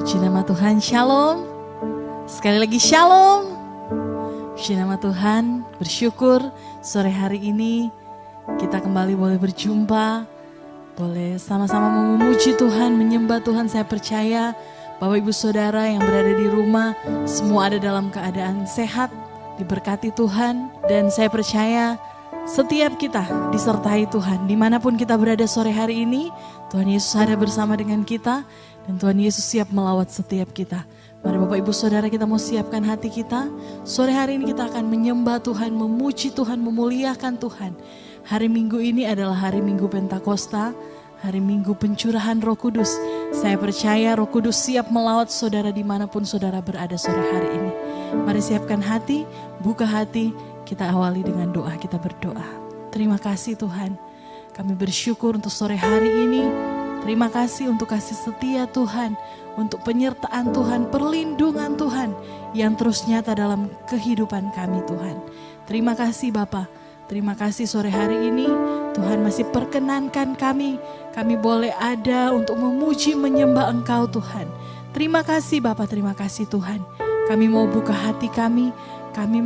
Puji nama Tuhan, shalom. Sekali lagi shalom. Puji nama Tuhan, bersyukur sore hari ini kita kembali boleh berjumpa. Boleh sama-sama memuji Tuhan, menyembah Tuhan. Saya percaya Bapak Ibu Saudara yang berada di rumah semua ada dalam keadaan sehat, diberkati Tuhan. Dan saya percaya setiap kita disertai Tuhan. Dimanapun kita berada sore hari ini, Tuhan Yesus ada bersama dengan kita. Dan Tuhan Yesus siap melawat setiap kita. Mari Bapak Ibu Saudara, kita mau siapkan hati kita. Sore hari ini kita akan menyembah Tuhan, memuji Tuhan, memuliakan Tuhan. Hari Minggu ini adalah hari Minggu Pentakosta, hari Minggu pencurahan Roh Kudus. Saya percaya Roh Kudus siap melawat saudara dimanapun saudara berada sore hari ini. Mari siapkan hati, buka hati, kita awali dengan doa, kita berdoa. Terima kasih Tuhan, kami bersyukur untuk sore hari ini. Terima kasih untuk kasih setia Tuhan, untuk penyertaan Tuhan, perlindungan Tuhan yang terus nyata dalam kehidupan kami Tuhan. Terima kasih Bapa, terima kasih sore hari ini Tuhan masih perkenankan kami boleh ada untuk memuji menyembah Engkau Tuhan. Terima kasih Bapa, terima kasih Tuhan. Kami mau buka hati kami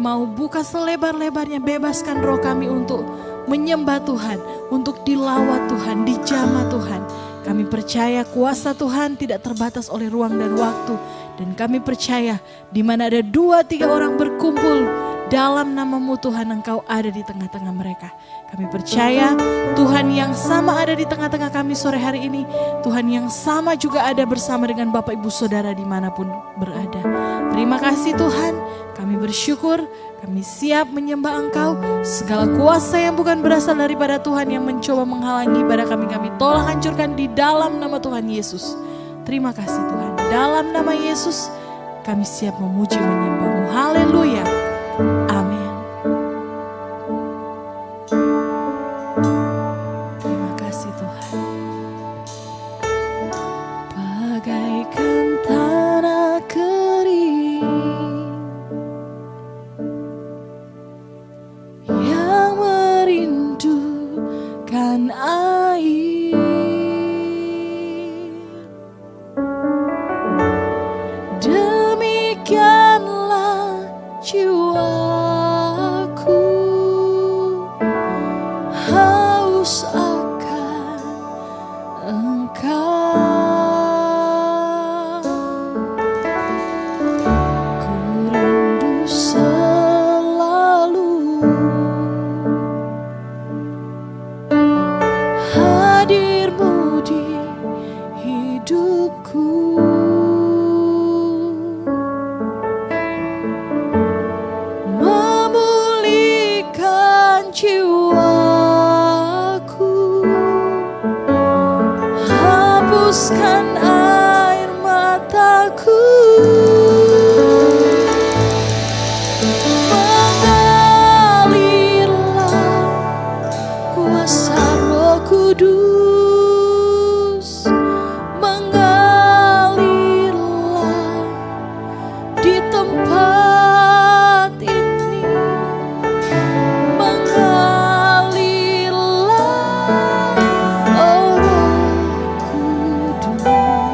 mau buka selebar-lebarnya, bebaskan roh kami untuk menyembah Tuhan, untuk dilawat Tuhan, dijamah Tuhan. Kami percaya kuasa Tuhan tidak terbatas oleh ruang dan waktu. Dan kami percaya di mana ada 2-3 orang berkumpul dalam nama-Mu Tuhan, Engkau ada di tengah-tengah mereka. Kami percaya Tuhan yang sama ada di tengah-tengah kami sore hari ini. Tuhan yang sama juga ada bersama dengan Bapak Ibu Saudara dimanapun berada. Terima kasih Tuhan, kami bersyukur, kami siap menyembah Engkau. Segala kuasa yang bukan berasal daripada Tuhan yang mencoba menghalangi ibadah kami tolak hancurkan di dalam nama Tuhan Yesus. Terima kasih Tuhan, dalam nama Yesus kami siap memuji menyembah-Mu. Haleluya. Amin. Terima kasih Tuhan. Bagaikan tanah kering yang merindukan air, demikianlah jiwaku haus akan Engkau. Ku rindu selalu hadir-Mu di hidupku. Memulihkan jiwaku, hapuskan air mataku. Mengalirlah kuasa Roh Kudus, mengalirlah di tempat ini, mengalirlah oh Roh Kudus.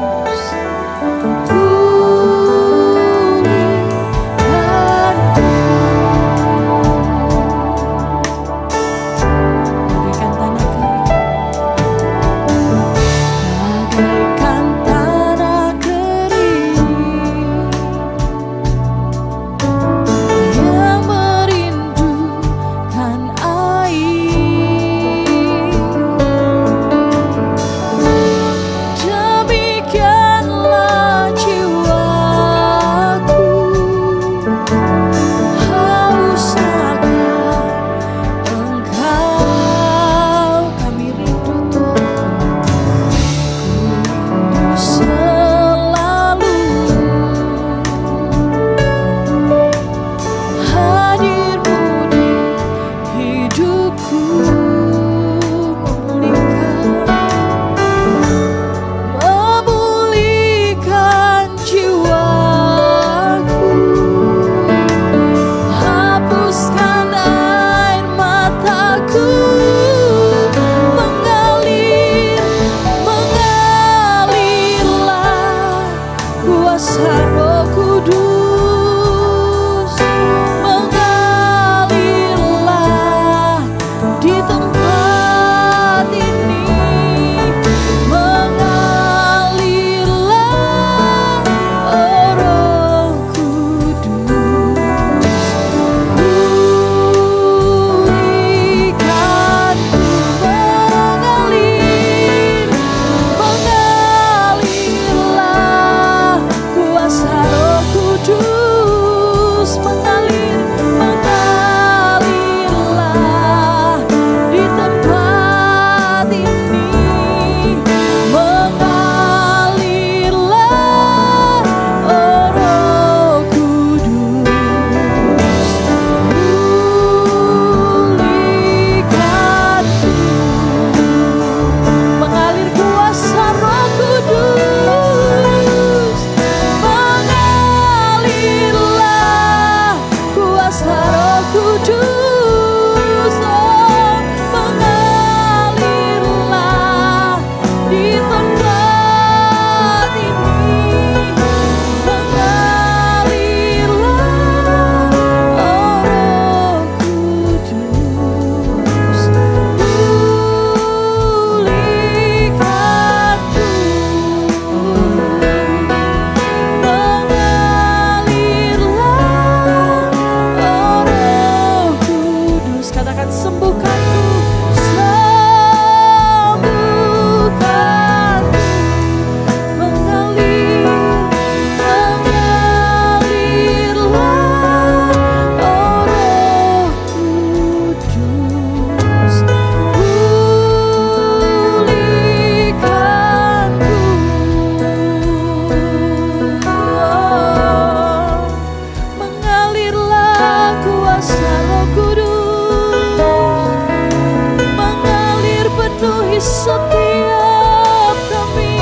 setiap kami.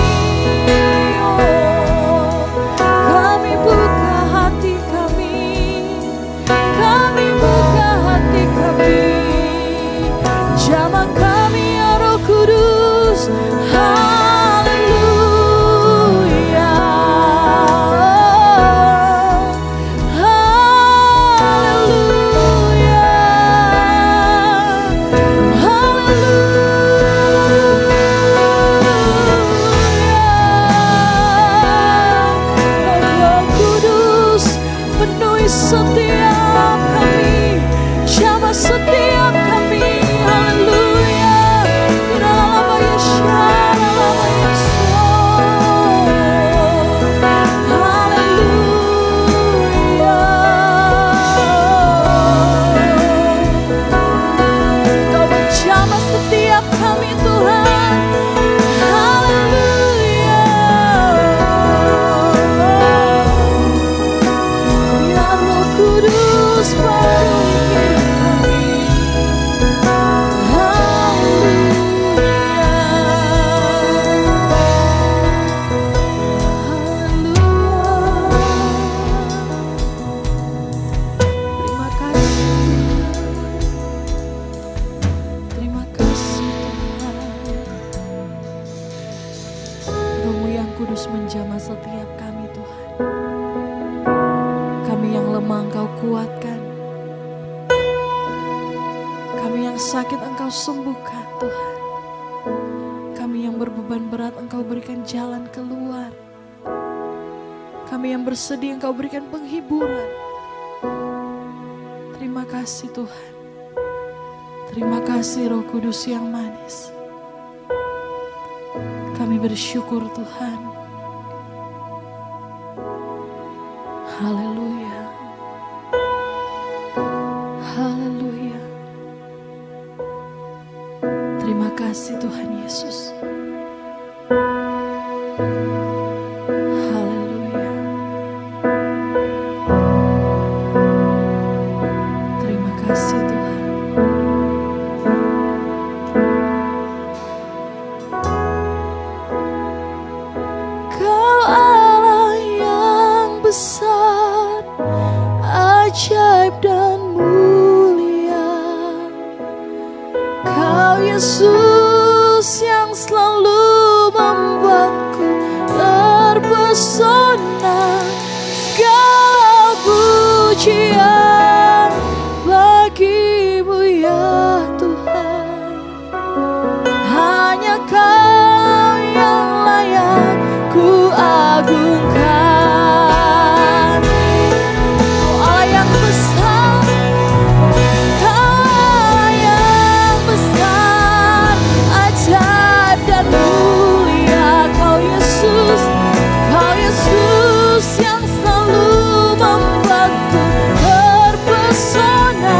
Oh, kami buka hati kami, kami buka hati kami. Jamah kami ya Roh Kudus. Haleluya, haleluya, haleluya. Roh Kudus penuhi setiap kami, jamah setiap kami. Haleluya. Kau menjamah setiap kami Tuhan. Haleluya. Ya Roh Kudus penuhi kami. Terima kasih Tuhan. Roh-Mu yang kudus menjamah setiap kami Tuhan. Kami yang lemah Engkau kuatkan, kami yang sakit Engkau sembuhkan Tuhan. Kami yang berbeban berat Engkau berikan jalan keluar. Kami yang bersedih Engkau berikan penghiburan. Terima kasih Tuhan. Terima kasih Roh Kudus yang manis. Kami bersyukur Tuhan. Haleluya. Haleluya. Terima kasih Tuhan Yesus. Haleluya. Terima kasih Tuhan. Kau Allah yang besar, ajaib dan mulia. Kau Yesus yang selalu membuatku terpesona. Segala pujian bagi-Mu ya Tuhan. Hanya Kau yang layak ku agungkan. Kau Allah yang besar, Kau Allah yang besar, ajaib dan mulia. Kau Yesus yang selalu membuatku terpesona.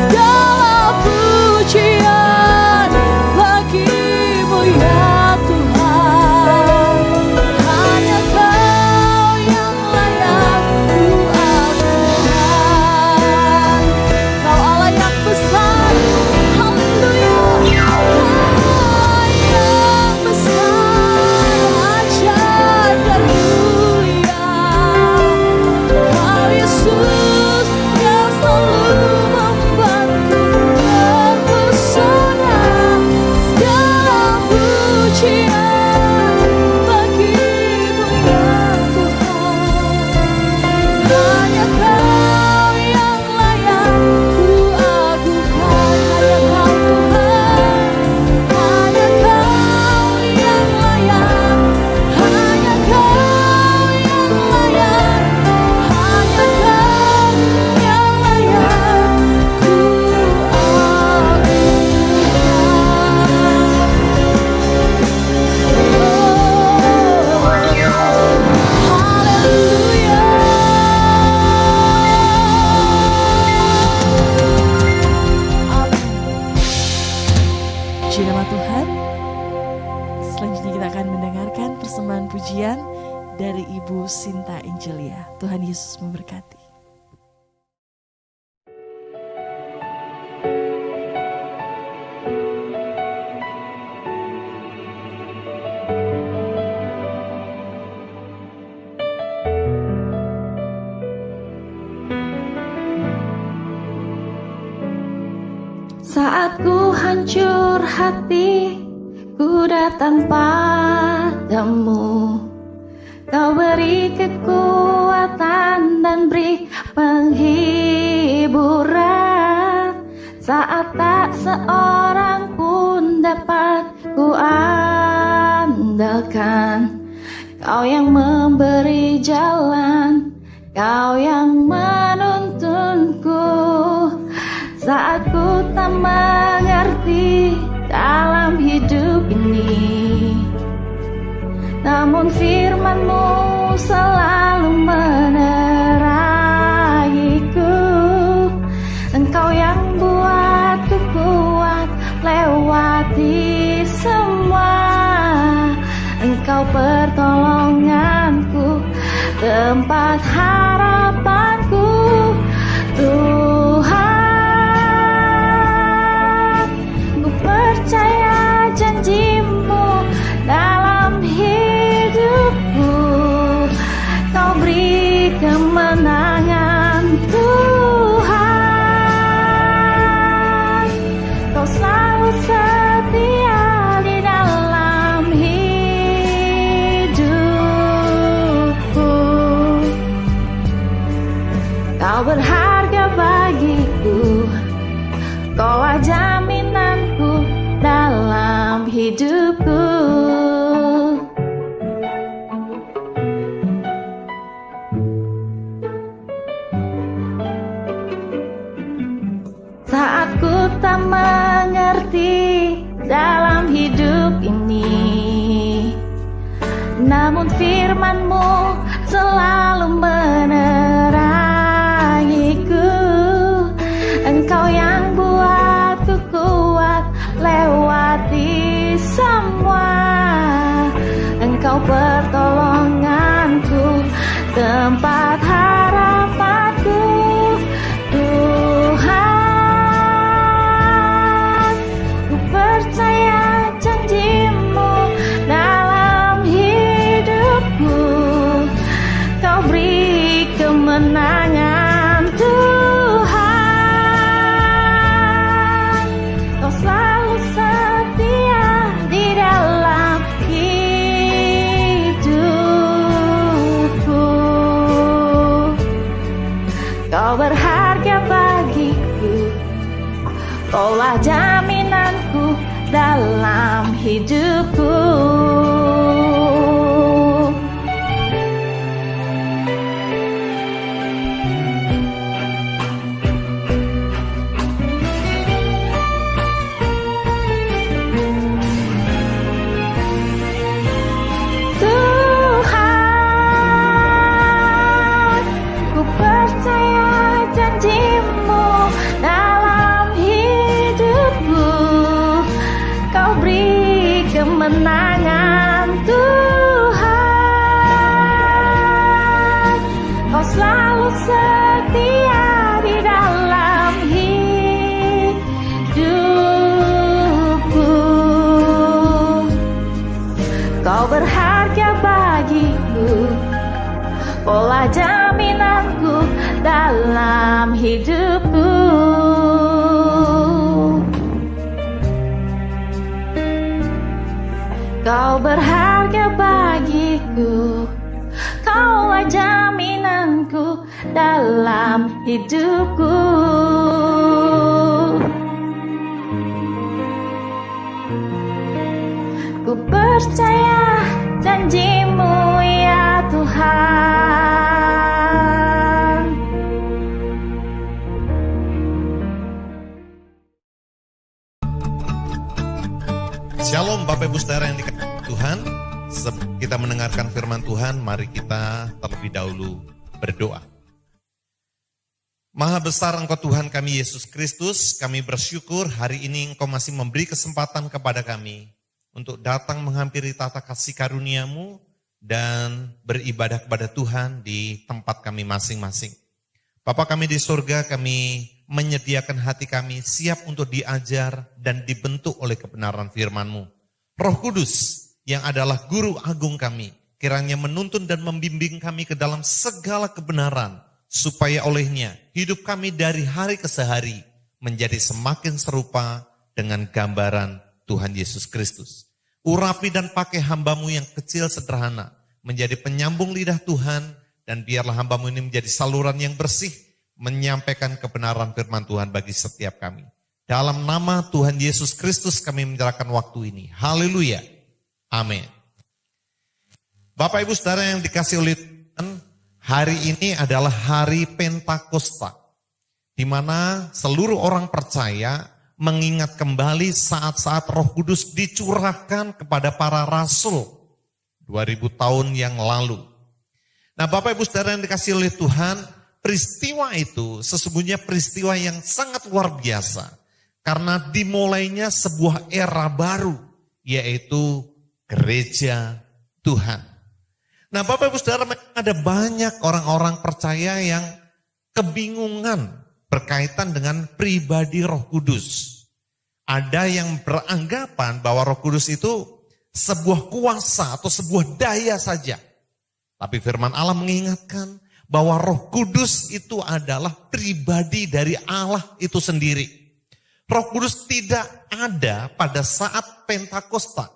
Segala pujian bagi-Mu ya Tuhan. Hanya Kau yang layak ku agungkan. Kau Allah yang besar, haleluya. Kau yang besar, ajaib dan mulia. Kau Yesus yang selalu membuatku terpesona. Segala pujian bagi-Mu ya Tuhan. Hanya Kau yang layak ku agungkan. Hanya Kau Tuhan, hanya Kau yang layak. Hanya Kau yang layak. Hanya Kau yang layak ku Puji nama Tuhan. Selanjutnya kita akan mendengarkan persembahan pujian dari Ibu Sinta Angelia. Tuhan Yesus memberkati. hancur hati, ku datang padamu. Kau beri kekuatan dan beri penghiburan, saat tak seorang pun dapat ku andalkan. Kau yang memberi jalan, Kau yang menuntunku, saat ku tak mengerti dalam hidup ini. Namun firman-Mu selalu menerangiku. Engkau yang buatku kuat lewati semua. Engkau pertolonganku, tempat harapanku, Tuhan. Ku percaya janji-Mu dalam hidupku. Kau beri kemenangan, Tuhan. Kau selalu setia di dalam hidupku. Kau berharga bagiku, Kaulah jaminanku dalam hidupku. Saat ku tak mengerti dalam hidup ini, namun firman-Mu selalu menerangiku. Engkau yang buatku kuat lewati semua. Engkau pertolonganku, tempat harapanku, Tuhan. Ku percaya janji-Mu dalam hidupku. Kau beri kemenangan, Tuhan. Kau selalu setia di dalam hidupku. Kau berharga bagiku, Kaulah jaminanku dalam hidupku. Tuhan, ku percaya janji-Mu dalam hidupku. Kau beri kemenangan, Tuhan. Kau selalu setia di dalam hidupku. Kau berharga bagiku, Kaulah jaminanku dalam hidupku. Kau berharga bagiku, Kaulah jaminanku dalam hidupku. Ku percaya janji-Mu ya Tuhan. Shalom Bapak Ibu Saudara yang dikasihi Tuhan. Sebelum kita mendengarkan firman Tuhan, mari kita terlebih dahulu berdoa. Maha besar Engkau Tuhan kami Yesus Kristus, kami bersyukur hari ini Engkau masih memberi kesempatan kepada kami untuk datang menghampiri tata kasih karunia-Mu dan beribadah kepada Tuhan di tempat kami masing-masing. Bapa kami di surga, kami menyediakan hati kami siap untuk diajar dan dibentuk oleh kebenaran firman-Mu. Roh Kudus yang adalah guru agung kami, kiranya menuntun dan membimbing kami ke dalam segala kebenaran, supaya olehnya hidup kami dari hari ke hari menjadi semakin serupa dengan gambaran Tuhan Yesus Kristus. Urapi dan pakai hamba-Mu yang kecil sederhana menjadi penyambung lidah Tuhan, dan biarlah hamba-Mu ini menjadi saluran yang bersih menyampaikan kebenaran firman Tuhan bagi setiap kami. Dalam nama Tuhan Yesus Kristus kami menyerahkan waktu ini. Haleluya. Amin. Bapak Ibu Saudara yang dikasihi oleh Tuhan, hari ini adalah hari Pentakosta, di mana seluruh orang percaya mengingat kembali saat-saat Roh Kudus dicurahkan kepada para rasul 2000 tahun yang lalu. Nah, Bapak Ibu Saudara yang dikasihi oleh Tuhan, peristiwa itu sesungguhnya peristiwa yang sangat luar biasa karena dimulainya sebuah era baru, yaitu gereja Tuhan. Nah, Bapak Ibu Saudara, ada banyak orang-orang percaya yang kebingungan berkaitan dengan pribadi Roh Kudus. Ada yang beranggapan bahwa Roh Kudus itu sebuah kuasa atau sebuah daya saja. Tapi firman Allah mengingatkan bahwa Roh Kudus itu adalah pribadi dari Allah itu sendiri. Roh Kudus tidak ada pada saat Pentakosta.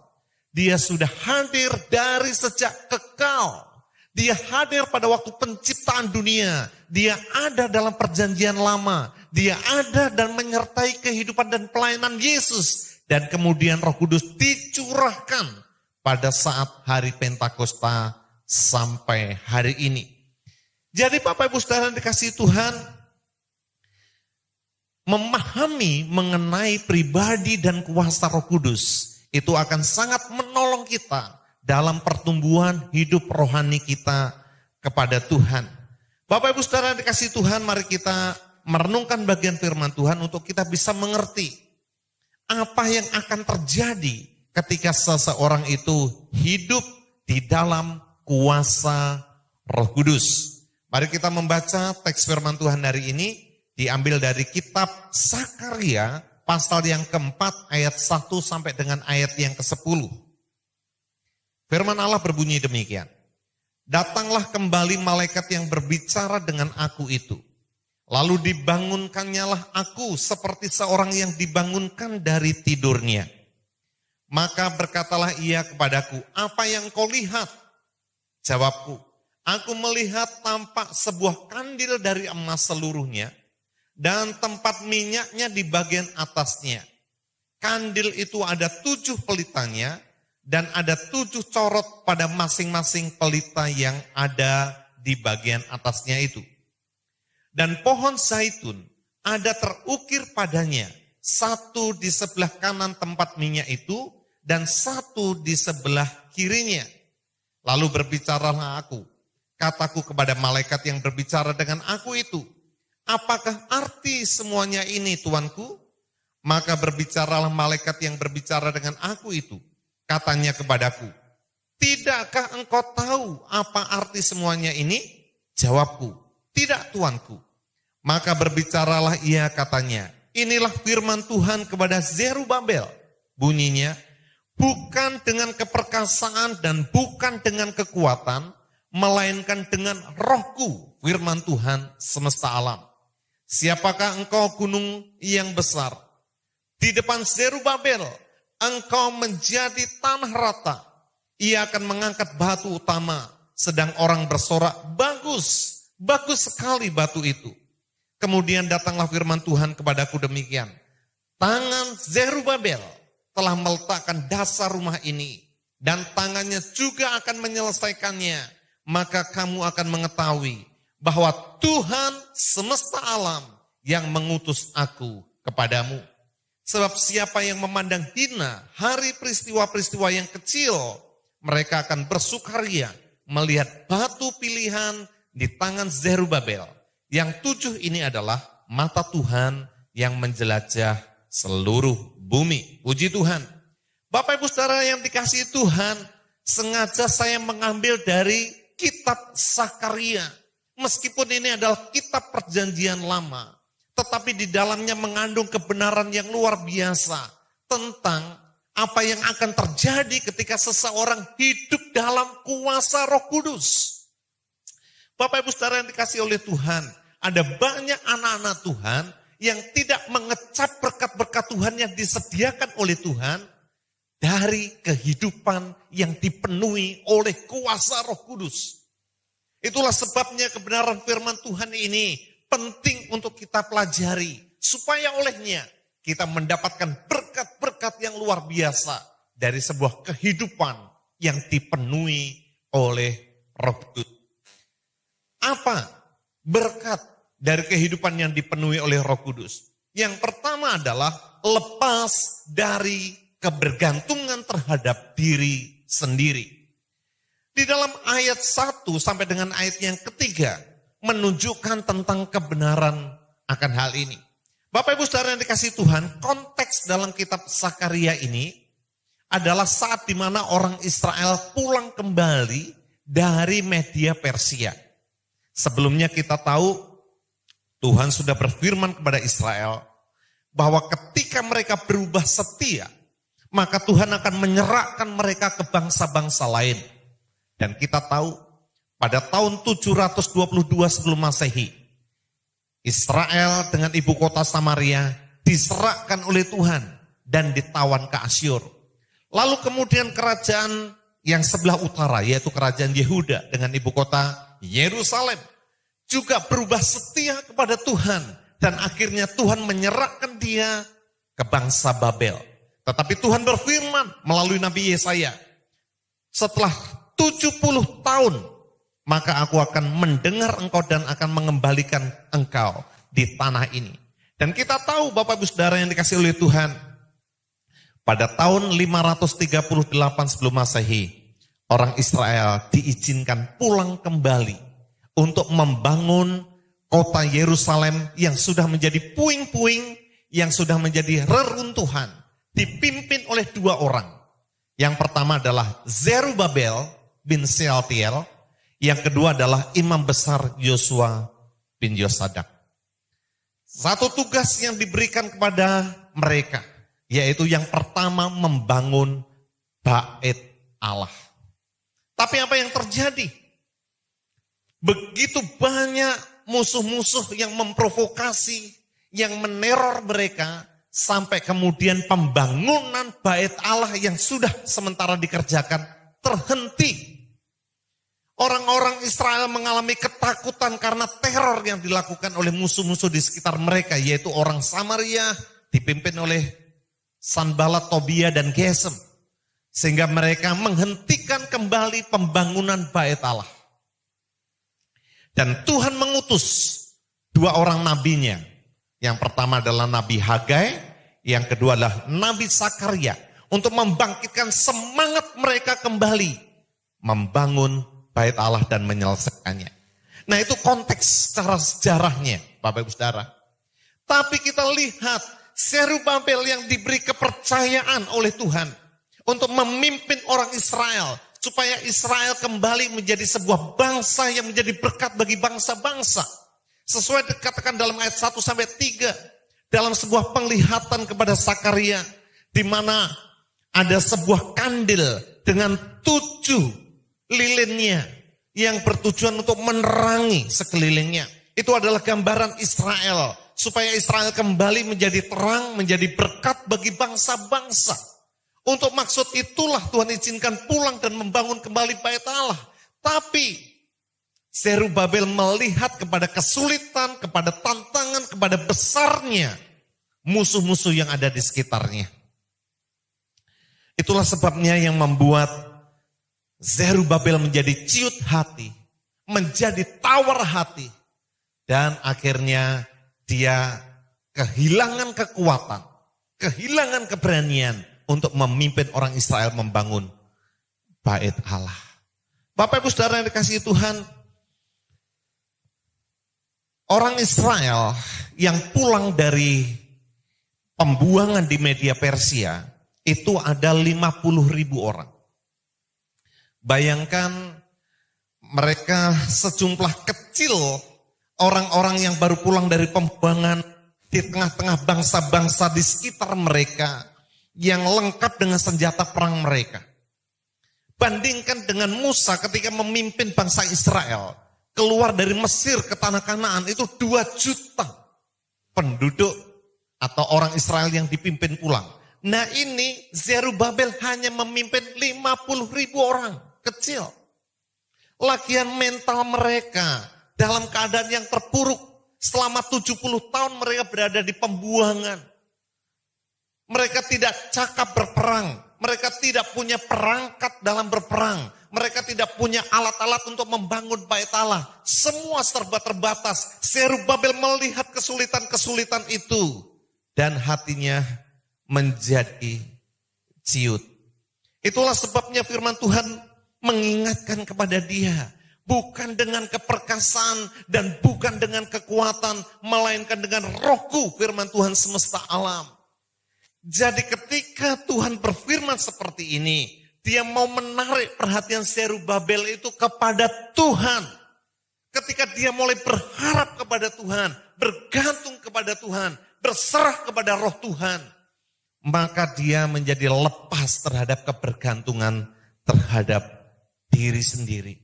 Dia sudah hadir dari sejak kekal. Dia hadir pada waktu penciptaan dunia. Dia ada dalam perjanjian lama. Dia ada dan menyertai kehidupan dan pelayanan Yesus. Dan kemudian Roh Kudus dicurahkan pada saat hari Pentakosta sampai hari ini. Jadi Bapak Ibu Saudara yang dikasihi Tuhan, memahami mengenai pribadi dan kuasa Roh Kudus itu akan sangat menolong kita dalam pertumbuhan hidup rohani kita kepada Tuhan. Bapak Ibu Saudara yang dikasihi Tuhan, mari kita merenungkan bagian firman Tuhan untuk kita bisa mengerti apa yang akan terjadi ketika seseorang itu hidup di dalam kuasa Roh Kudus. Mari kita membaca teks firman Tuhan hari ini diambil dari kitab Sakaria pasal yang keempat ayat 1 sampai dengan ayat yang ke-10. Firman Allah berbunyi demikian. Datanglah kembali malaikat yang berbicara dengan aku itu. Lalu dibangunkannyalah aku seperti seorang yang dibangunkan dari tidurnya. Maka berkatalah ia kepadaku, apa yang kau lihat? Jawabku, aku melihat tampak sebuah kandil dari emas seluruhnya dan tempat minyaknya di bagian atasnya. Kandil itu ada 7 pelitanya dan ada 7 corot pada masing-masing pelita yang ada di bagian atasnya itu. Dan pohon zaitun ada terukir padanya, 1 di sebelah kanan tempat minyak itu dan 1 di sebelah kirinya. Lalu berbicaralah aku, kataku kepada malaikat yang berbicara dengan aku itu, apakah arti semuanya ini Tuanku? Maka berbicaralah malaikat yang berbicara dengan aku itu, katanya kepadaku, tidakkah engkau tahu apa arti semuanya ini? Jawabku, tidak Tuanku. Maka berbicaralah ia katanya, inilah firman Tuhan kepada Zerubabel. Bunyinya, bukan dengan keperkasaan dan bukan dengan kekuatan, melainkan dengan Rohku, firman Tuhan semesta alam. Siapakah engkau gunung yang besar? Di depan Zerubabel, engkau menjadi tanah rata. Ia akan mengangkat batu utama, sedang orang bersorak, bagus, bagus sekali batu itu. Kemudian datanglah firman Tuhan kepadaku demikian. Tangan Zerubabel telah meletakkan dasar rumah ini, dan tangannya juga akan menyelesaikannya. Maka kamu akan mengetahui bahwa Tuhan semesta alam yang mengutus aku kepadamu. Sebab siapa yang memandang hina hari peristiwa-peristiwa yang kecil, mereka akan bersukaria melihat batu pilihan di tangan Zerubabel. Yang 7 ini adalah mata Tuhan yang menjelajah seluruh bumi. Puji Tuhan. Bapak Ibu Saudara yang dikasihi Tuhan, sengaja saya mengambil dari kitab Sakaria. Meskipun ini adalah kitab perjanjian lama, tetapi di dalamnya mengandung kebenaran yang luar biasa tentang apa yang akan terjadi ketika seseorang hidup dalam kuasa Roh Kudus. Bapak Ibu Saudara yang dikasihi oleh Tuhan, ada banyak anak-anak Tuhan yang tidak mengecap berkat-berkat Tuhan yang disediakan oleh Tuhan dari kehidupan yang dipenuhi oleh kuasa Roh Kudus. Itulah sebabnya kebenaran firman Tuhan ini penting untuk kita pelajari, supaya olehnya kita mendapatkan berkat-berkat yang luar biasa dari sebuah kehidupan yang dipenuhi oleh Roh Kudus. Apa berkat dari kehidupan yang dipenuhi oleh Roh Kudus? Yang pertama adalah lepas dari kebergantungan terhadap diri sendiri. Di dalam ayat 1 sampai dengan ayat yang ketiga menunjukkan tentang kebenaran akan hal ini. Bapak Ibu Saudara yang dikasihi Tuhan, konteks dalam kitab Sakaria ini adalah saat di mana orang Israel pulang kembali dari Media Persia. Sebelumnya kita tahu Tuhan sudah berfirman kepada Israel bahwa ketika mereka berubah setia, maka Tuhan akan menyerahkan mereka ke bangsa-bangsa lain. Dan kita tahu pada tahun 722 sebelum Masehi, Israel dengan ibu kota Samaria diserahkan oleh Tuhan dan ditawan ke Asyur. Lalu kemudian kerajaan yang sebelah utara, yaitu kerajaan Yehuda dengan ibu kota Yerusalem, juga berubah setia kepada Tuhan. Dan akhirnya Tuhan menyerahkan dia ke bangsa Babel. Tetapi Tuhan berfirman melalui Nabi Yesaya, setelah 70 tahun, maka aku akan mendengar engkau dan akan mengembalikan engkau di tanah ini. Dan kita tahu Bapak Ibu Saudara yang dikasihi oleh Tuhan, pada tahun 538 sebelum Masehi, orang Israel diizinkan pulang kembali untuk membangun kota Yerusalem yang sudah menjadi puing-puing, yang sudah menjadi reruntuhan, dipimpin oleh dua orang. Yang pertama adalah Zerubabel bin Sealtiel, yang kedua adalah imam besar Yosua bin Yosadak. Satu tugas yang diberikan kepada mereka, yaitu yang pertama membangun bait Allah. Tapi apa yang terjadi? Begitu banyak musuh-musuh yang memprovokasi, yang meneror mereka, sampai kemudian pembangunan bait Allah yang sudah sementara dikerjakan terhenti. Orang-orang Israel mengalami ketakutan karena teror yang dilakukan oleh musuh-musuh di sekitar mereka, yaitu orang Samaria dipimpin oleh Sanballat, Tobia, dan Gesem. Sehingga mereka menghentikan kembali pembangunan bait Allah. Dan Tuhan mengutus dua orang nabinya. Yang pertama adalah Nabi Hagai, yang kedua adalah Nabi Sakaria. Untuk membangkitkan semangat mereka kembali membangun bait Allah dan menyelesaikannya. Nah itu konteks secara sejarahnya Bapak Ibu Saudara. Tapi kita lihat Zerubabel yang diberi kepercayaan oleh Tuhan untuk memimpin orang Israel, supaya Israel kembali menjadi sebuah bangsa yang menjadi berkat bagi bangsa-bangsa. Sesuai dikatakan dalam ayat 1-3, dalam sebuah penglihatan kepada Sakaria, di mana ada sebuah kandil dengan 7 lilinnya yang bertujuan untuk menerangi sekelilingnya. Itu adalah gambaran Israel, supaya Israel kembali menjadi terang, menjadi berkat bagi bangsa-bangsa. Untuk maksud itulah Tuhan izinkan pulang dan membangun kembali bait Allah. Tapi Zerubabel melihat kepada kesulitan, kepada tantangan, kepada besarnya musuh-musuh yang ada di sekitarnya. Itulah sebabnya yang membuat Zerubabel menjadi ciut hati, menjadi tawar hati, dan akhirnya dia kehilangan kekuatan, kehilangan keberanian untuk memimpin orang Israel membangun bait Allah. Bapak Ibu Saudara yang dikasihi Tuhan, orang Israel yang pulang dari pembuangan di Media Persia itu ada 50.000 orang. Bayangkan mereka sejumlah kecil orang-orang yang baru pulang dari pembuangan di tengah-tengah bangsa-bangsa di sekitar mereka yang lengkap dengan senjata perang mereka. Bandingkan dengan Musa ketika memimpin bangsa Israel keluar dari Mesir ke tanah Kanaan, itu 2 juta. penduduk atau orang Israel yang dipimpin pulang. Nah ini Zerubabel hanya memimpin 50.000 orang kecil. Lagian mental mereka dalam keadaan yang terpuruk. Selama 70 tahun mereka berada di pembuangan. Mereka tidak cakap berperang. Mereka tidak punya perangkat dalam berperang. Mereka tidak punya alat-alat untuk membangun bait Allah. Semua serba terbatas. Zerubabel melihat kesulitan-kesulitan itu. Dan hatinya menjadi ciut. Itulah sebabnya firman Tuhan mengingatkan kepada dia. Bukan dengan keperkasaan dan bukan dengan kekuatan. Melainkan dengan rohku, firman Tuhan semesta alam. Jadi ketika Tuhan berfirman seperti ini. Dia mau menarik perhatian Zerubabel itu kepada Tuhan. Ketika dia mulai berharap kepada Tuhan. Bergantung kepada Tuhan. Berserah kepada roh Tuhan. Maka dia menjadi lepas terhadap kebergantungan terhadap diri sendiri.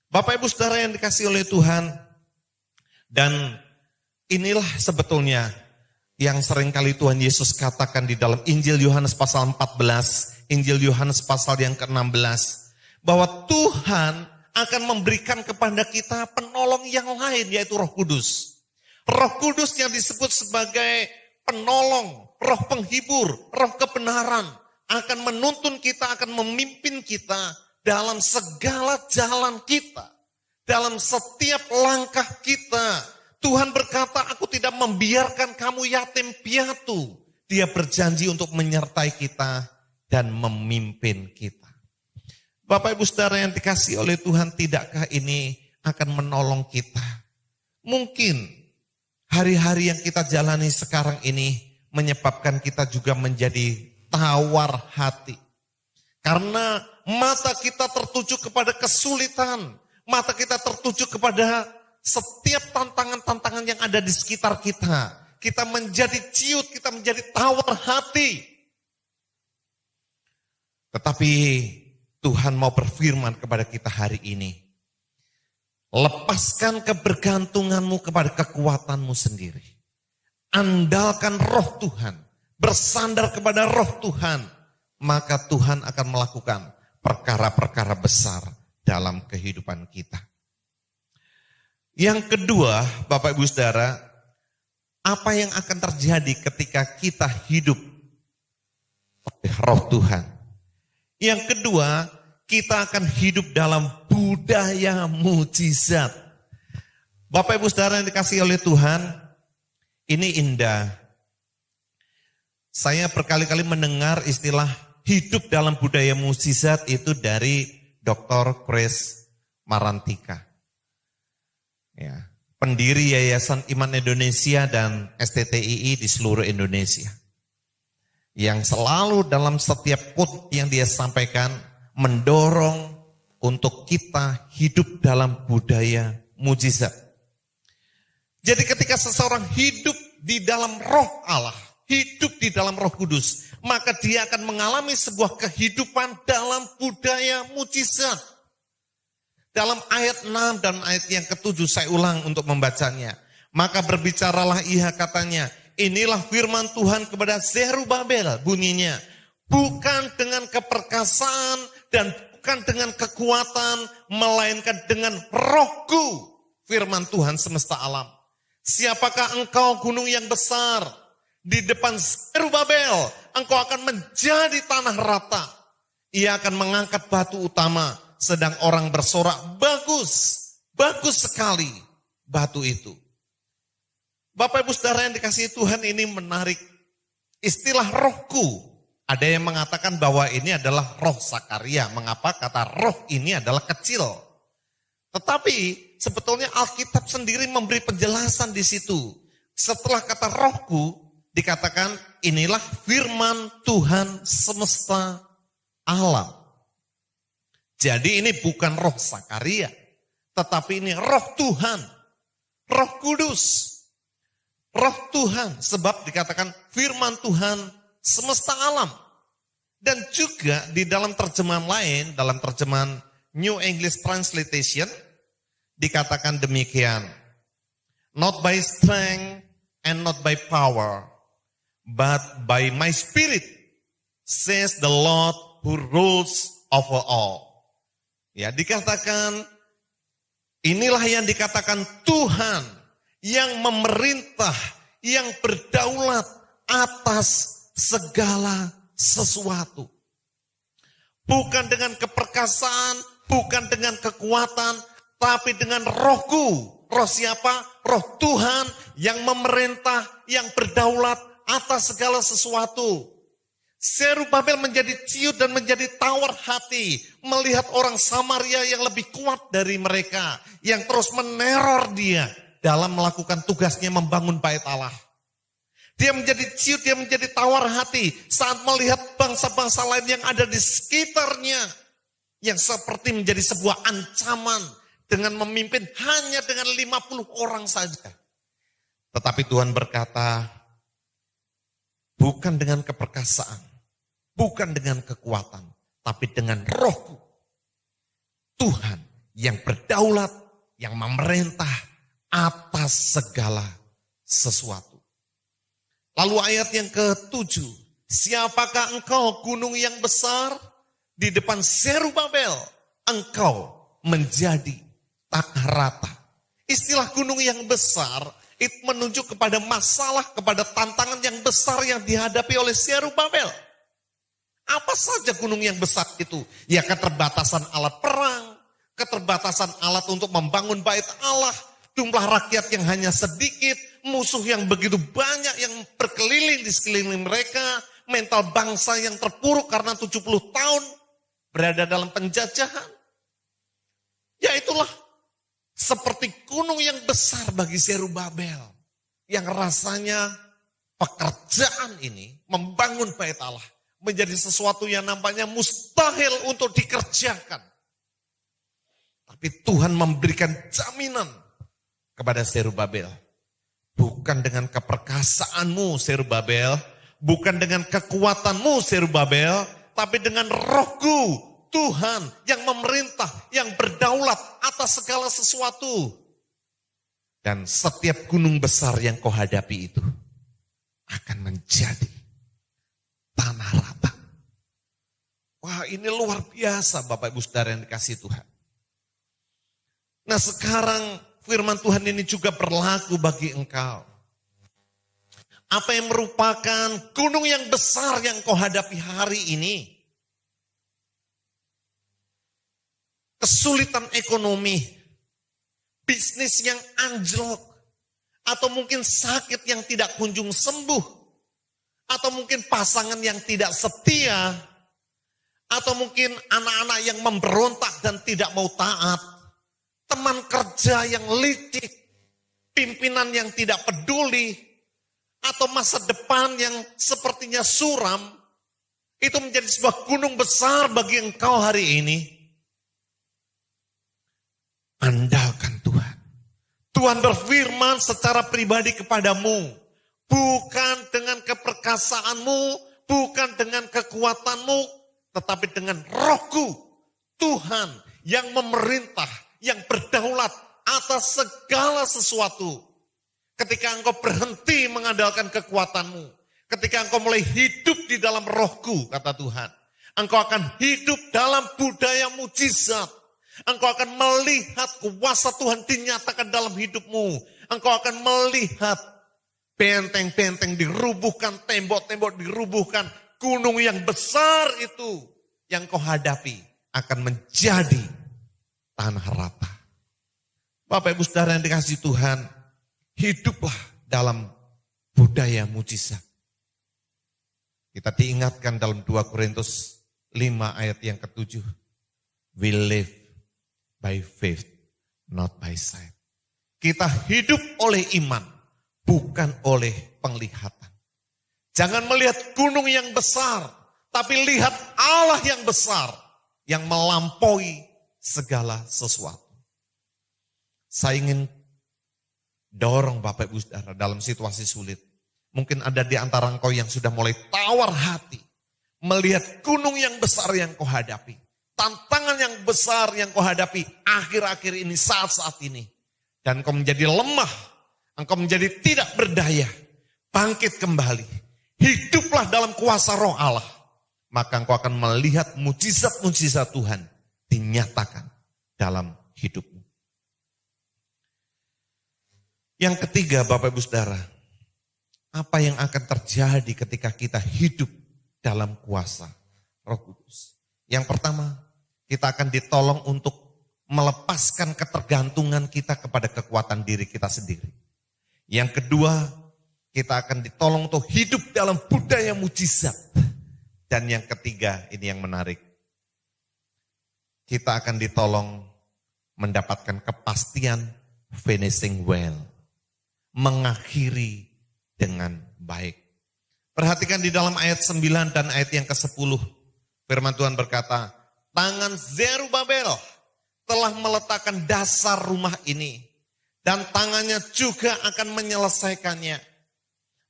Bapak Ibu Saudara yang dikasihi oleh Tuhan. Dan inilah sebetulnya yang seringkali Tuhan Yesus katakan di dalam Injil Yohanes pasal 14. Injil Yohanes pasal yang ke-16. Bahwa Tuhan akan memberikan kepada kita penolong yang lain yaitu Roh Kudus. Roh Kudus yang disebut sebagai penolong, roh penghibur, roh kebenaran. Akan menuntun kita, akan memimpin kita dalam segala jalan kita. Dalam setiap langkah kita. Tuhan berkata, aku tidak membiarkan kamu yatim piatu. Dia berjanji untuk menyertai kita dan memimpin kita. Bapak Ibu Saudara yang dikasihi oleh Tuhan, tidakkah ini akan menolong kita? Mungkin hari-hari yang kita jalani sekarang ini menyebabkan kita juga menjadi tawar hati. Karena mata kita tertuju kepada kesulitan, mata kita tertuju kepada setiap tantangan-tantangan yang ada di sekitar kita. Kita menjadi ciut, kita menjadi tawar hati. Tetapi Tuhan mau berfirman kepada kita hari ini. Lepaskan kebergantunganmu kepada kekuatanmu sendiri. Andalkan roh Tuhan. Bersandar kepada roh Tuhan. Maka Tuhan akan melakukan perkara-perkara besar dalam kehidupan kita. Yang kedua, Bapak Ibu Saudara, apa yang akan terjadi ketika kita hidup oleh roh Tuhan? Yang kedua, kita akan hidup dalam budaya mujizat. Bapak Ibu Saudara yang dikasihi oleh Tuhan, ini indah. Saya berkali-kali mendengar istilah hidup dalam budaya mujizat itu dari Dr. Chris Marantika. Ya, pendiri Yayasan Iman Indonesia dan STTII di seluruh Indonesia. Yang selalu dalam setiap quote yang dia sampaikan mendorong untuk kita hidup dalam budaya mujizat. Jadi ketika seseorang hidup di dalam roh Allah, hidup di dalam Roh Kudus, maka dia akan mengalami sebuah kehidupan dalam budaya mujizat. Dalam ayat 6 dan ayat yang ke-7 saya ulang untuk membacanya. Maka berbicaralah ia katanya, inilah firman Tuhan kepada Zerubabel, bunyinya. Bukan dengan keperkasaan dan bukan dengan kekuatan, melainkan dengan rohku, firman Tuhan semesta alam. Siapakah engkau gunung yang besar? Di depan Zerubabel, engkau akan menjadi tanah rata. Ia akan mengangkat batu utama, sedang orang bersorak, bagus, bagus sekali batu itu. Bapak Ibu Saudara yang dikasihi Tuhan, ini menarik. Istilah rohku, ada yang mengatakan bahwa ini adalah roh Zakaria. Mengapa kata roh ini adalah kecil? Tetapi sebetulnya Alkitab sendiri memberi penjelasan di situ. Setelah kata rohku, dikatakan inilah firman Tuhan semesta alam. Jadi ini bukan roh Zakaria, tetapi ini roh Tuhan, roh kudus. Roh Tuhan, sebab dikatakan firman Tuhan semesta alam. Dan juga di dalam terjemahan lain, dalam terjemahan New English Translation, dikatakan demikian. Not by strength, and not by power, but by my spirit, says the Lord who rules over all. Ya, dikatakan, inilah yang dikatakan Tuhan yang memerintah, yang berdaulat atas segala sesuatu. Bukan dengan keperkasaan, bukan dengan kekuatan, tapi dengan rohku. Roh siapa? Roh Tuhan yang memerintah, yang berdaulat atas segala sesuatu. Zerubabel menjadi ciut dan menjadi tawar hati melihat orang Samaria yang lebih kuat dari mereka, yang terus meneror dia dalam melakukan tugasnya membangun bait Allah. Dia menjadi ciut, dia menjadi tawar hati saat melihat bangsa-bangsa lain yang ada di sekitarnya, yang seperti menjadi sebuah ancaman dengan memimpin hanya dengan 50 orang saja. Tetapi Tuhan berkata, bukan dengan keperkasaan, bukan dengan kekuatan, tapi dengan rohku. Tuhan yang berdaulat, yang memerintah atas segala sesuatu. Lalu ayat yang ke-7, siapakah engkau gunung yang besar? Di depan Zerubabel, engkau menjadi tanah rata. Istilah gunung yang besar, itu menunjuk kepada masalah, kepada tantangan yang besar yang dihadapi oleh Zerubabel. Apa saja gunung yang besar itu? Ya, keterbatasan alat perang, keterbatasan alat untuk membangun bait Allah, jumlah rakyat yang hanya sedikit, musuh yang begitu banyak yang berkeliling di sekeliling mereka, mental bangsa yang terpuruk karena 70 tahun berada dalam penjajahan. Ya, itulah seperti gunung yang besar bagi Zerubabel, yang rasanya pekerjaan ini membangun bait Allah menjadi sesuatu yang nampaknya mustahil untuk dikerjakan. Tapi Tuhan memberikan jaminan kepada Zerubabel. Bukan dengan keperkasaanmu Zerubabel, bukan dengan kekuatanmu Zerubabel, tapi dengan rohku Tuhan yang memerintah, yang berdaulat atas segala sesuatu. Dan setiap gunung besar yang kau hadapi itu akan menjadi tanah rata. Wah, ini luar biasa Bapak Ibu Saudara yang dikasihi Tuhan. Nah, sekarang firman Tuhan ini juga berlaku bagi engkau. Apa yang merupakan gunung yang besar yang kau hadapi hari ini? Kesulitan ekonomi, bisnis yang anjlok, atau mungkin sakit yang tidak kunjung sembuh, atau mungkin pasangan yang tidak setia, atau mungkin anak-anak yang memberontak dan tidak mau taat, teman kerja yang licik, pimpinan yang tidak peduli, atau masa depan yang sepertinya suram, itu menjadi sebuah gunung besar bagi engkau hari ini. Andalkan Tuhan. Tuhan berfirman secara pribadi kepadamu, bukan dengan keperkasaanmu, bukan dengan kekuatanmu, tetapi dengan rohku, Tuhan yang memerintah, yang berdaulat atas segala sesuatu. Ketika engkau berhenti mengandalkan kekuatanmu, ketika engkau mulai hidup di dalam rohku, kata Tuhan, engkau akan hidup dalam budaya mujizat. Engkau akan melihat kuasa Tuhan dinyatakan dalam hidupmu. Engkau akan melihat benteng-benteng dirubuhkan, tembok-tembok dirubuhkan. Gunung yang besar itu yang kau hadapi akan menjadi tanah rata. Bapak Ibu Saudara yang dikasihi Tuhan, hiduplah dalam budaya mujizat. Kita diingatkan dalam 2 Korintus 5 ayat yang ke-7. We live by faith, not by sight. Kita hidup oleh iman, bukan oleh penglihatan. Jangan melihat gunung yang besar, tapi lihat Allah yang besar, yang melampaui segala sesuatu. Saya ingin dorong Bapak Ibu Saudara dalam situasi sulit. Mungkin ada di antara engkau yang sudah mulai tawar hati, melihat gunung yang besar yang kau hadapi. Tantangan yang besar yang kau hadapi akhir-akhir ini, saat-saat ini. Dan kau menjadi lemah. engkau menjadi tidak berdaya, bangkit kembali, hiduplah dalam kuasa Roh Allah, maka engkau akan melihat mujizat-mujizat Tuhan dinyatakan dalam hidupmu. Yang ketiga, Bapak Ibu Saudara, apa yang akan terjadi ketika kita hidup dalam kuasa Roh Kudus? Yang pertama, kita akan ditolong untuk melepaskan ketergantungan kita kepada kekuatan diri kita sendiri. Yang kedua, kita akan ditolong untuk hidup dalam budaya mujizat. Dan yang ketiga, ini yang menarik. Kita akan ditolong mendapatkan kepastian finishing well. Mengakhiri dengan baik. Perhatikan di dalam ayat 9 dan ayat yang ke-10. Firman Tuhan berkata, tangan Zerubabel telah meletakkan dasar rumah ini, dan tangannya juga akan menyelesaikannya.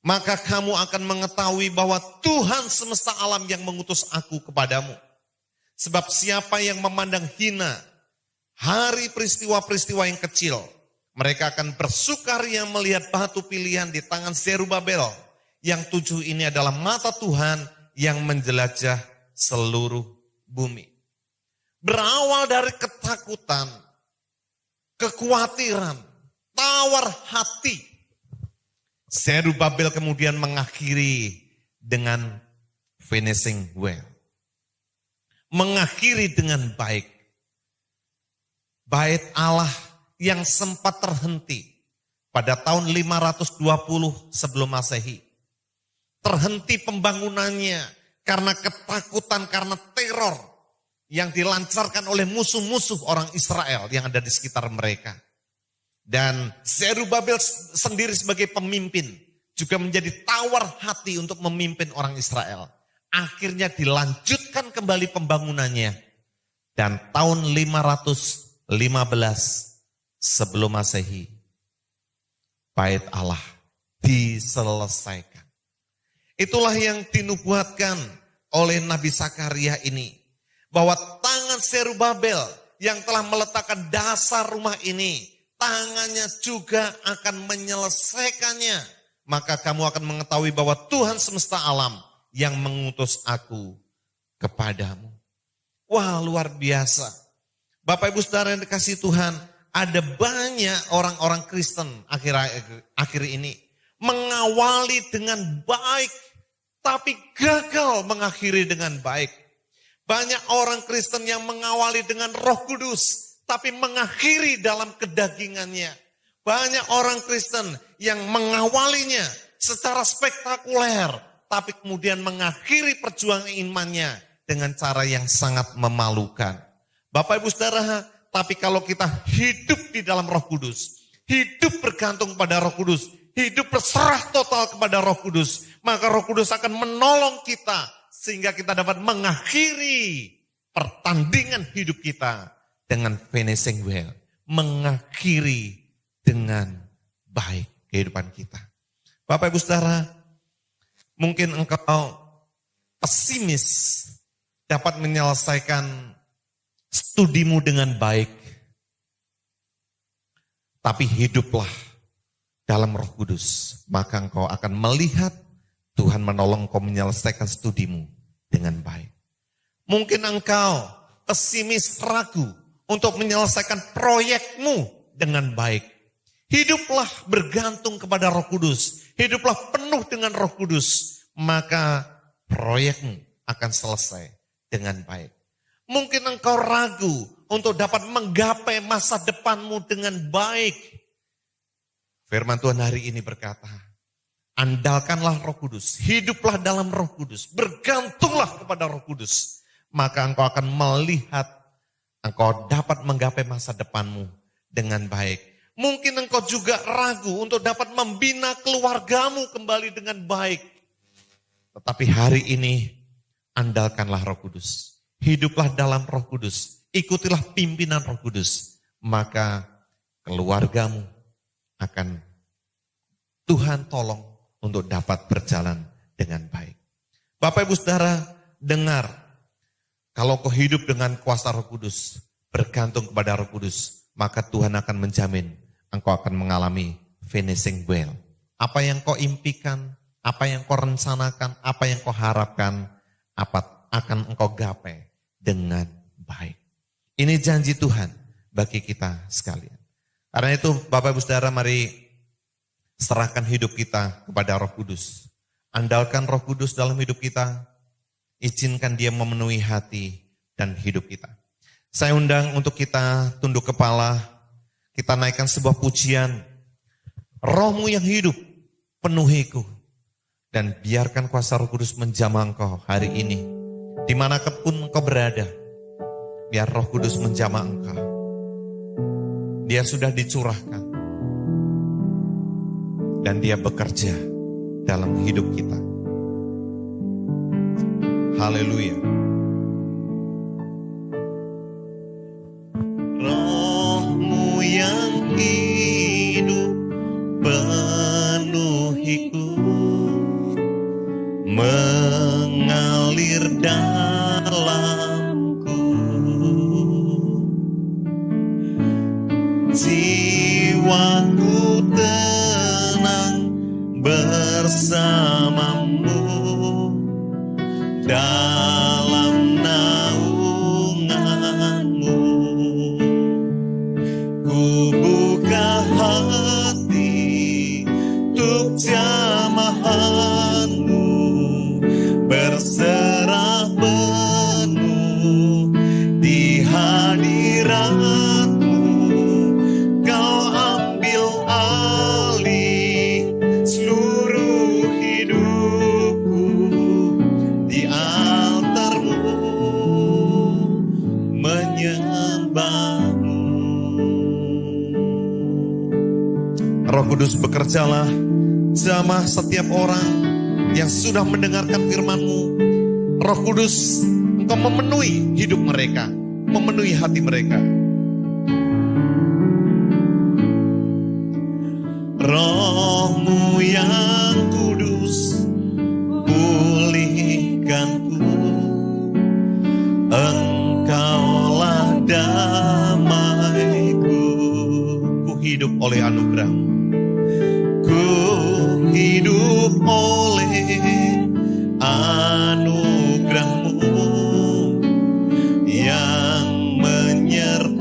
Maka kamu akan mengetahui bahwa Tuhan semesta alam yang mengutus aku kepadamu. Sebab siapa yang memandang hina hari peristiwa-peristiwa yang kecil, mereka akan bersukaria melihat batu pilihan di tangan Zerubabel. Yang 7 ini adalah mata Tuhan yang menjelajah seluruh bumi. Berawal dari ketakutan, kekhawatiran, tawar hati, Zerubabel kemudian mengakhiri dengan finishing well. Mengakhiri dengan baik. Bait Allah yang sempat terhenti pada tahun 520 sebelum Masehi. Terhenti pembangunannya karena ketakutan, karena teror yang dilancarkan oleh musuh-musuh orang Israel yang ada di sekitar mereka. Dan Zerubabel sendiri sebagai pemimpin juga menjadi tawar hati untuk memimpin orang Israel. Akhirnya dilanjutkan kembali pembangunannya. Dan tahun 515 sebelum Masehi, bait Allah diselesaikan. Itulah yang dinubuatkan oleh Nabi Zakaria ini. Bahwa tangan Zerubabel yang telah meletakkan dasar rumah ini, tangannya juga akan menyelesaikannya. Maka kamu akan mengetahui bahwa Tuhan semesta alam yang mengutus aku kepadamu. Wah, luar biasa. Bapak Ibu Saudara yang dikasihi Tuhan, ada banyak orang-orang Kristen akhir ini mengawali dengan baik, tapi gagal mengakhiri dengan baik. Banyak orang Kristen yang mengawali dengan Roh Kudus, tapi mengakhiri dalam kedagingannya. Banyak orang Kristen yang mengawalinya secara spektakuler, tapi kemudian mengakhiri perjuangan imannya dengan cara yang sangat memalukan. Bapak Ibu Saudara, tapi kalau kita hidup di dalam Roh Kudus, hidup bergantung pada Roh Kudus, hidup berserah total kepada Roh Kudus, maka Roh Kudus akan menolong kita sehingga kita dapat mengakhiri pertandingan hidup kita dengan finishing well, mengakhiri dengan baik kehidupan kita. Bapak Ibu Saudara, mungkin engkau pesimis dapat menyelesaikan studimu dengan baik, tapi hiduplah dalam Roh Kudus, maka engkau akan melihat Tuhan menolong engkau menyelesaikan studimu dengan baik. Mungkin engkau pesimis, ragu untuk menyelesaikan proyekmu dengan baik. Hiduplah bergantung kepada Roh Kudus, hiduplah penuh dengan Roh Kudus, maka proyekmu akan selesai dengan baik. Mungkin engkau ragu untuk dapat menggapai masa depanmu dengan baik. Firman Tuhan hari ini berkata, andalkanlah Roh Kudus, hiduplah dalam Roh Kudus, bergantunglah kepada Roh Kudus. Maka engkau akan melihat, engkau dapat menggapai masa depanmu dengan baik. Mungkin engkau juga ragu untuk dapat membina keluargamu kembali dengan baik. Tetapi hari ini, andalkanlah Roh Kudus, hiduplah dalam Roh Kudus, ikutilah pimpinan Roh Kudus. Maka keluargamu akan Tuhan tolong untuk dapat berjalan dengan baik. Bapak Ibu Saudara, dengar, kalau kau hidup dengan kuasa Roh Kudus, bergantung kepada Roh Kudus, maka Tuhan akan menjamin engkau akan mengalami finishing well. Apa yang kau impikan, apa yang kau rencanakan, apa yang kau harapkan, apa akan engkau gapai dengan baik. Ini janji Tuhan bagi kita sekalian. Karena itu Bapak Ibu Saudara, mari serahkan hidup kita kepada Roh Kudus. Andalkan Roh Kudus dalam hidup kita. Izinkan Dia memenuhi hati dan hidup kita. Saya undang untuk kita tunduk kepala, kita naikkan sebuah pujian. Roh-Mu yang hidup, penuhiku. Dan biarkan kuasa Roh Kudus menjamah engkau hari ini. Dimanapun engkau berada, biar Roh Kudus menjamah engkau. Dia sudah dicurahkan. Dan Dia bekerja dalam hidup kita. Haleluya. Roh-Mu yang hidup penuhiku, mengalir dalamku. Jiwaku tenang bersamamu dalam naunganmu. Ku buka hati untuk jamahanmu, berserah penuh di hadiratmu. Kau ambil alih seluruh hidupku di altarmu, menyembahmu. Roh Kudus bekerjalah, jamah setiap orang yang sudah mendengarkan firman-Mu. Roh Kudus, Engkau memenuhi hidup mereka, memenuhi hati mereka. Roh-Mu yang kudus, pulihkanku. Engkaulah damaiku. Ku hidup oleh anugerah-Mu. Ku hidup oleh anugerah-Mu yang menyertaiku.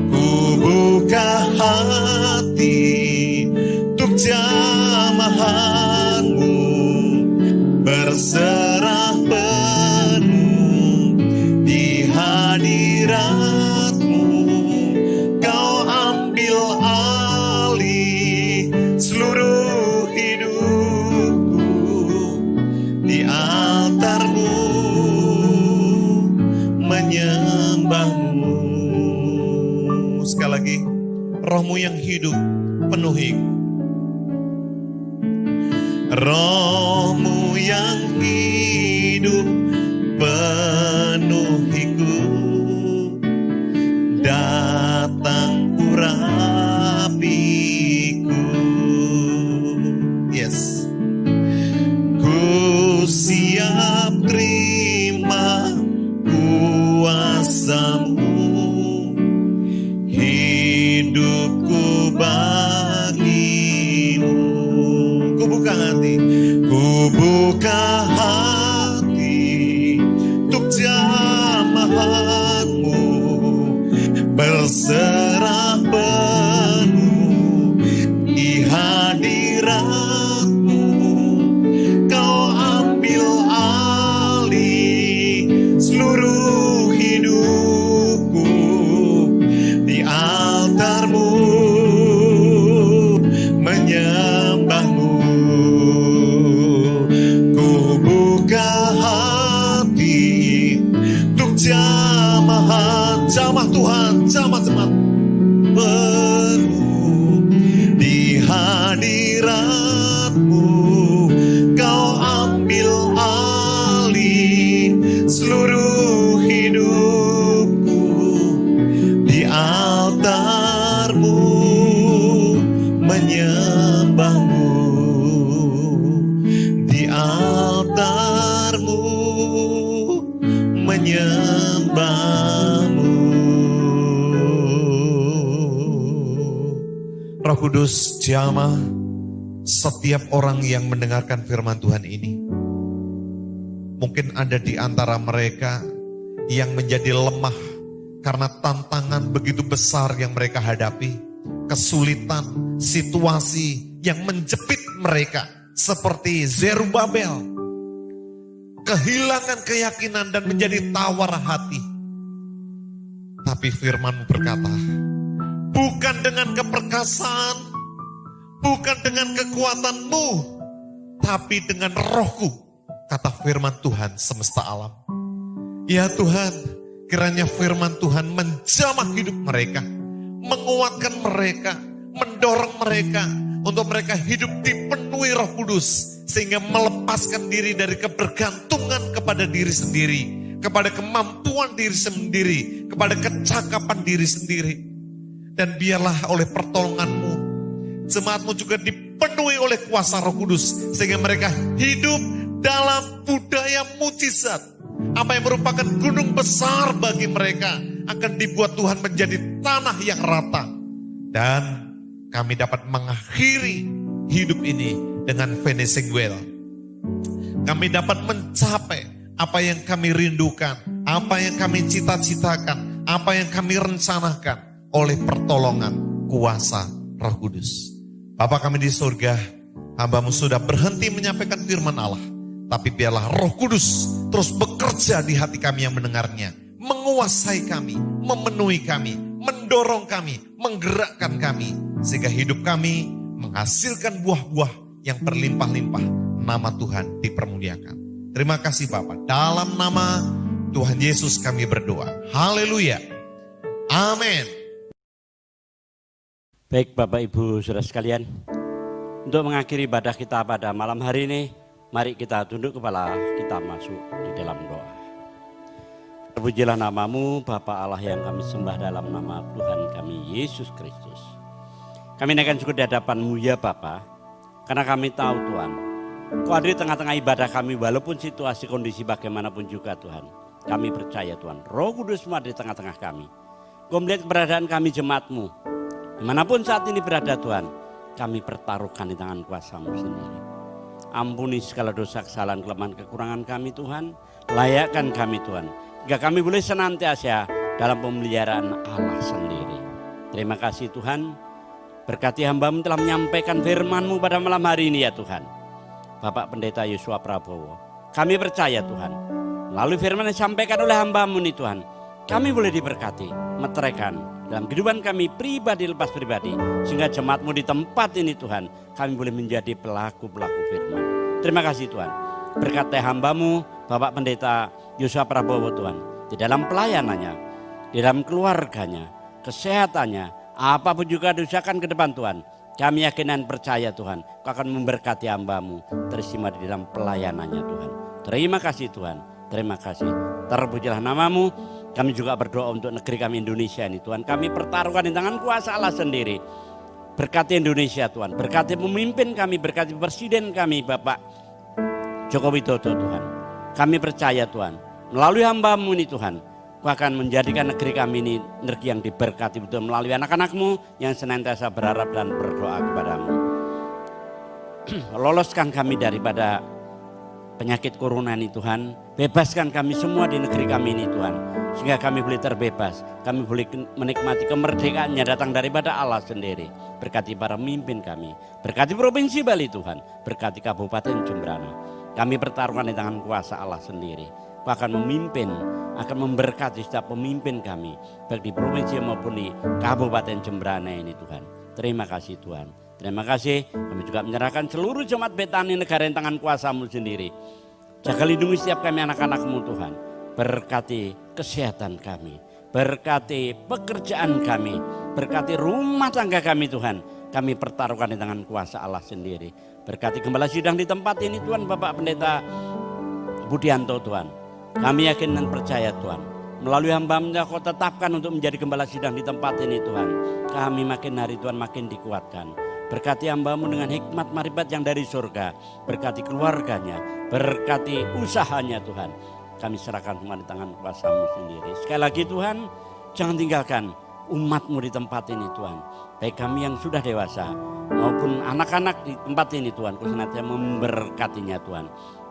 Ku buka hati untuk jamahan-Mu, berserah penuh di hadirat-Mu. Kau ambil alih seluruh hidupku di altar-Mu, menyembah-Mu. Sekali lagi, Roh-Mu yang hidup penuhiku. Roh-Mu yang hidup penuhiku, datang urapiku. Yes. Ku siap terima kuasa-Mu, hidupku bagimu. Ku buka hati untuk jamahan-Mu, berserah penuh di hadirat-Mu. Kau ambil alih seluruh hidupku di altar-Mu, menyembah-Mu. Ku buka hati untuk jamah Tuhan, jamah jemaat penuh di hadirat-Mu. Kau ambil alih seluruh hidupku di altar-Mu, menyembah-Mu di altar-Mu, menyembah-Mu. Roh Kudus, jamah setiap orang yang mendengarkan firman Tuhan ini. Mungkin ada di antara mereka yang menjadi lemah karena tantangan begitu besar yang mereka hadapi. Kesulitan, situasi yang menjepit mereka seperti Zerubabel. Kehilangan keyakinan dan menjadi tawar hati. Tapi firman berkata, bukan dengan keperkasaan, bukan dengan kekuatanmu, tapi dengan rohku, kata firman Tuhan semesta alam. Ya Tuhan, kiranya firman Tuhan menjamah hidup mereka, menguatkan mereka, mendorong mereka untuk mereka hidup dipenuhi Roh Kudus, sehingga melepaskan diri dari kebergantungan kepada diri sendiri, kepada kemampuan diri sendiri, kepada kecakapan diri sendiri. Dan biarlah oleh pertolongan-Mu, jemaat-Mu juga dipenuhi oleh kuasa Roh Kudus, sehingga mereka hidup dalam budaya mujizat. Apa yang merupakan gunung besar bagi mereka akan dibuat Tuhan menjadi tanah yang rata. Dan kami dapat mengakhiri hidup ini dengan finishing well. Kami dapat mencapai apa yang kami rindukan, apa yang kami cita-citakan, apa yang kami rencanakan oleh pertolongan kuasa Roh Kudus. Bapa kami di surga, hamba-Mu sudah berhenti menyampaikan firman Allah. Tapi biarlah Roh Kudus terus bekerja di hati kami yang mendengarnya. Menguasai kami, memenuhi kami, mendorong kami, menggerakkan kami. Sehingga hidup kami menghasilkan buah-buah yang berlimpah-limpah. Nama Tuhan dipermuliakan. Terima kasih Bapak. Dalam nama Tuhan Yesus kami berdoa. Haleluya. Amin. Baik Bapak Ibu Saudara sekalian. Untuk mengakhiri ibadah kita pada malam hari ini, mari kita tunduk kepala, kita masuk di dalam doa. Terpujilah nama-Mu Bapa Allah yang kami sembah dalam nama Tuhan kami Yesus Kristus. Kami naikkan syukur di hadapan-Mu ya Bapa, karena kami tahu Tuhan, Kau ada di tengah-tengah ibadah kami walaupun situasi kondisi bagaimanapun juga Tuhan. Kami percaya Tuhan, Roh Kudus-Mu ada di tengah-tengah kami. Kau melihat keberadaan kami jemaat-Mu, dimanapun saat ini berada Tuhan, kami pertaruhkan di tangan kuasa-Mu sendiri. Ampuni segala dosa, kesalahan, kelemahan, kekurangan kami Tuhan. Layakkan kami Tuhan, hingga kami boleh senantiasa dalam pemeliharaan Allah sendiri. Terima kasih Tuhan, berkati hamba-Mu telah menyampaikan firman-Mu pada malam hari ini ya Tuhan. Bapak Pendeta Yosua Prabowo, kami percaya Tuhan, melalui firman yang disampaikan oleh hamba-Mu ini Tuhan, kami boleh diberkati, meteraikan dalam kehidupan kami pribadi lepas pribadi, sehingga jemaat-Mu di tempat ini Tuhan, kami boleh menjadi pelaku-pelaku firman. Terima kasih Tuhan, berkati hamba-Mu Bapak Pendeta Yosua Prabowo Tuhan, di dalam pelayanannya, di dalam keluarganya, kesehatannya, apapun juga diusahakan ke depan Tuhan. Kami yakin dan percaya Tuhan, Kau akan memberkati hamba-Mu terima di dalam pelayanannya Tuhan. Terima kasih Tuhan, terima kasih. Terpujilah nama-Mu. Kami juga berdoa untuk negeri kami Indonesia ini Tuhan. Kami pertaruhkan di tangan kuasa Allah sendiri. Berkati Indonesia Tuhan, berkati pemimpin kami, berkati presiden kami Bapak Joko Widodo Tuhan. Kami percaya Tuhan, melalui hamba-Mu ini Tuhan, Kau akan menjadikan negeri kami ini negeri yang diberkati betul melalui anak-anak-Mu yang senantiasa berharap dan berdoa kepada-Mu. Loloskan kami daripada penyakit corona ini Tuhan. Bebaskan kami semua di negeri kami ini Tuhan. Sehingga kami boleh terbebas. Kami boleh menikmati kemerdekaannya datang daripada Allah sendiri. Berkati para pemimpin kami. Berkati Provinsi Bali Tuhan. Berkati Kabupaten Jembrana. Kami pertaruhkan di tangan kuasa Allah sendiri. Kau akan memimpin, akan memberkati setiap pemimpin kami. Baik di provinsi maupun di Kabupaten Jembrana ini Tuhan. Terima kasih Tuhan. Terima kasih. Kami juga menyerahkan seluruh jemaat Betani negara yang tangan kuasa-Mu sendiri. Jaga lindungi setiap kami anak-anak-Mu Tuhan. Berkati kesehatan kami. Berkati pekerjaan kami. Berkati rumah tangga kami Tuhan. Kami pertaruhkan di tangan kuasa Allah sendiri. Berkati gembala sidang di tempat ini Tuhan, Bapak Pendeta Budianto Tuhan. Kami yakin dan percaya Tuhan, melalui hamba-Mu Kau tetapkan untuk menjadi gembala sidang di tempat ini Tuhan. Kami makin hari Tuhan makin dikuatkan. Berkati hamba-Mu dengan hikmat marifat yang dari surga. Berkati keluarganya, berkati usahanya Tuhan. Kami serahkan semua di tangan kuasa-Mu sendiri. Sekali lagi Tuhan, jangan tinggalkan umat-Mu di tempat ini Tuhan. Baik kami yang sudah dewasa maupun anak-anak di tempat ini Tuhan. Kau senantiasa memberkatinya Tuhan.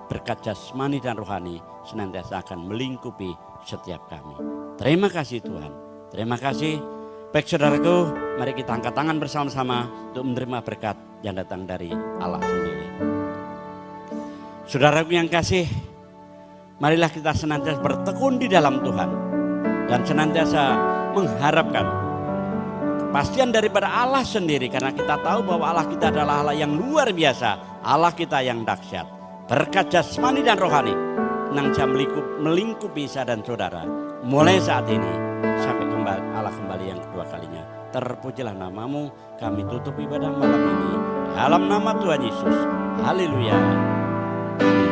Berkat jasmani dan rohani senantiasa akan melingkupi setiap kami. Terima kasih Tuhan. Terima kasih. Baik saudaraku, mari kita angkat tangan bersama-sama untuk menerima berkat yang datang dari Allah sendiri. Saudaraku yang kasih, marilah kita senantiasa bertekun di dalam Tuhan. Dan senantiasa mengharapkan kepastian daripada Allah sendiri. Karena kita tahu bahwa Allah kita adalah Allah yang luar biasa. Allah kita yang dahsyat. Berkat jasmani dan rohani yang melingkupi saya dan saudara. Mulai saat ini sampai Allah kembali yang kedua kalinya. Terpujilah namamu, kami tutup ibadah malam ini dalam nama Tuhan Yesus. Haleluya. Amin.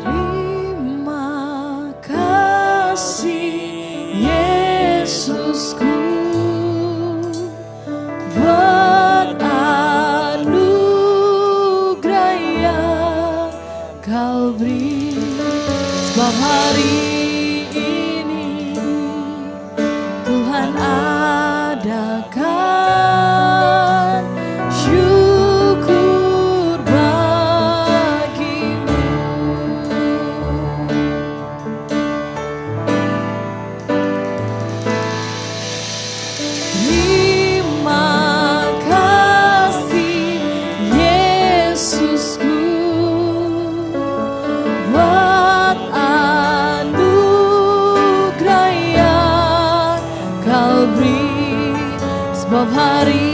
Terima kasih Yesusku buat anugerah yang Kau beri, sebab hari ini Tuhan adakan syukur bagimu. Terima kasih Yesusku buat anugerah yang Kau beri, sebab hari